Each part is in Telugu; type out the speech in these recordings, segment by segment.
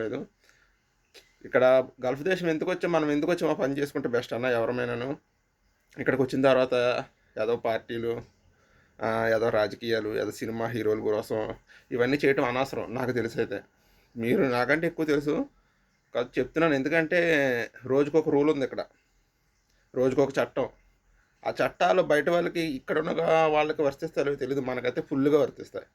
లేదు. ఇక్కడ గల్ఫ్ దేశం ఎందుకొచ్చాం, మనం ఎందుకొచ్చామో ఆ పని చేసుకుంటే బెస్ట్ అన్న ఎవరమైనాను. ఇక్కడికొచ్చిన తర్వాత ఏదో పార్టీలు, ఏదో రాజకీయాలు, ఏదో సినిమా హీరోల కోసం ఇవన్నీ చేయటం అనవసరం నాకు తెలిసైతే. మీరు నాకంటే ఎక్కువ తెలుసు. కాదు చెప్తున్నాను. ఎందుకంటే రోజుకొక రూల్ ఉంది ఇక్కడ. రోజుకొక చట్టం. ఆ చట్టాలు బయట వాళ్ళకి ఇక్కడున్న వాళ్ళకి వర్తిస్తాయో తెలీదు. మనకైతే ఫుల్‌గా వర్తిస్తాయి.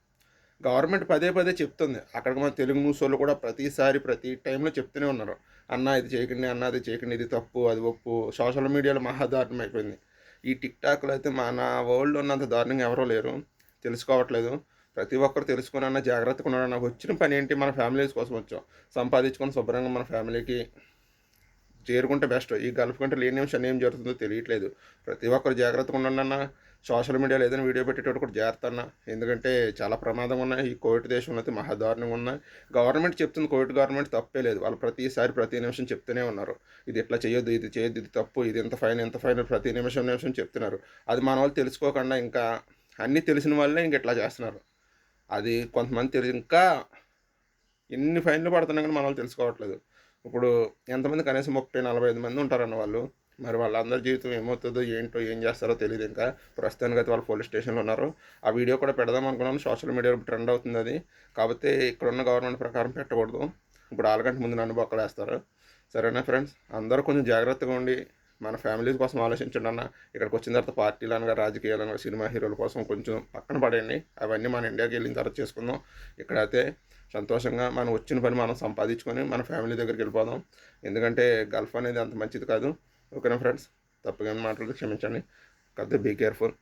గవర్నమెంట్ పదే పదే చెప్తుంది. అక్కడికి మన తెలుగు న్యూసోళ్ళు కూడా ప్రతిసారి ప్రతి టైంలో చెప్తూనే ఉన్నారు. అన్న ఇది చేయకండి, అన్న అది చేయకండి, ఇది తప్పు, అది ఒప్పు. సోషల్ మీడియాలో మహా దారుణం అయిపోయింది. ఈ టిక్‌టాక్‌లో అయితే మన వరల్డ్‌లో ఉన్నంత దారుణంగా ఎవరూ లేరు. తెలుసుకోవట్లేదు. ప్రతి ఒక్కరు తెలుసుకొనన్నా జాగ్రత్తగా ఉండాలన్న వచ్చిన పనేంటి మన ఫ్యామిలీస్ కోసం వచ్చాం. సంపాదించుకొని శుభ్రంగా మన ఫ్యామిలీకి చేరుకుంటే బెస్ట్. ఈ గల్ఫ్ కంట్రీలో ఏ నిమిషాన్ని ఏం జరుగుతుందో తెలియట్లేదు. ప్రతి ఒక్కరు జాగ్రత్తగా ఉండండన్నా. సోషల్ మీడియాలో ఏదైనా వీడియో పెట్టేటప్పుడు కూడా జాగ్రత్త అన్న. ఎందుకంటే చాలా ప్రమాదంగా ఉన్నాయి. ఈ కోవిడ్ దేశంలో అయితే మహా దారుణంగా ఉన్నాయి. గవర్నమెంట్ చెప్తుంది, కోవిడ్ గవర్నమెంట్ తప్పే లేదు. వాళ్ళు ప్రతిసారి ప్రతి నిమిషం చెప్తూనే ఉన్నారు. ఇది ఇట్లా చేయొద్దు, ఇది చేయొద్దు, ఇది తప్పు, ఇది ఇంత ఫైన్, ఇంత ఫైన్ ప్రతి నిమిషం నిమిషం చెప్తున్నారు. అది మన వాళ్ళు తెలుసుకోకుండా ఇంకా అన్నీ తెలిసిన వాళ్ళే ఇంక ఇట్లా చేస్తున్నారు. అది కొంతమంది ఇంకా ఎన్ని ఫైన్లు పడుతున్నా కానీ మన వాళ్ళు తెలుసుకోవట్లేదు. ఇప్పుడు ఎంతమంది కనీసం 30, 45 మంది ఉంటారన్న వాళ్ళు. మరి వాళ్ళందరి జీవితం ఏమవుతుందో ఏంటో ఏం చేస్తారో తెలియదు ఇంకా. ప్రస్తుతానికి అయితే వాళ్ళు పోలీస్ స్టేషన్లో ఉన్నారు. ఆ వీడియో కూడా పెడదాం అనుకున్నాను. సోషల్ మీడియాలో ట్రెండ్ అవుతుంది అది. కాకపోతే ఇక్కడున్న గవర్నమెంట్ ప్రకారం పెట్టకూడదు. ఇప్పుడు ఆళ్ళకంటే ముందు నన్ను బొక్కలేస్తారు. సరేనా ఫ్రెండ్స్, అందరూ కొంచెం జాగ్రత్తగా ఉండి మన ఫ్యామిలీస్ కోసం ఆలోచించండి అన్న. ఇక్కడికి వచ్చిన తర్వాత పార్టీలు అనగా రాజకీయాలు అనగా సినిమా హీరోల కోసం కొంచెం పక్కన పడేయండి. అవన్నీ మన ఇండియాకి వెళ్ళిన తర్వాత చేసుకుందాం. ఇక్కడైతే సంతోషంగా మనం వచ్చిన పని మనం సంపాదించుకొని మన ఫ్యామిలీ దగ్గరికి వెళ్ళిపోదాం. ఎందుకంటే గల్ఫ్ అనేది అంత మంచిది కాదు. ఓకేనా ఫ్రెండ్స్, తప్పుగా మాట్లాడితే క్షమించండి. కాకపోతే బీ కేర్ఫుల్.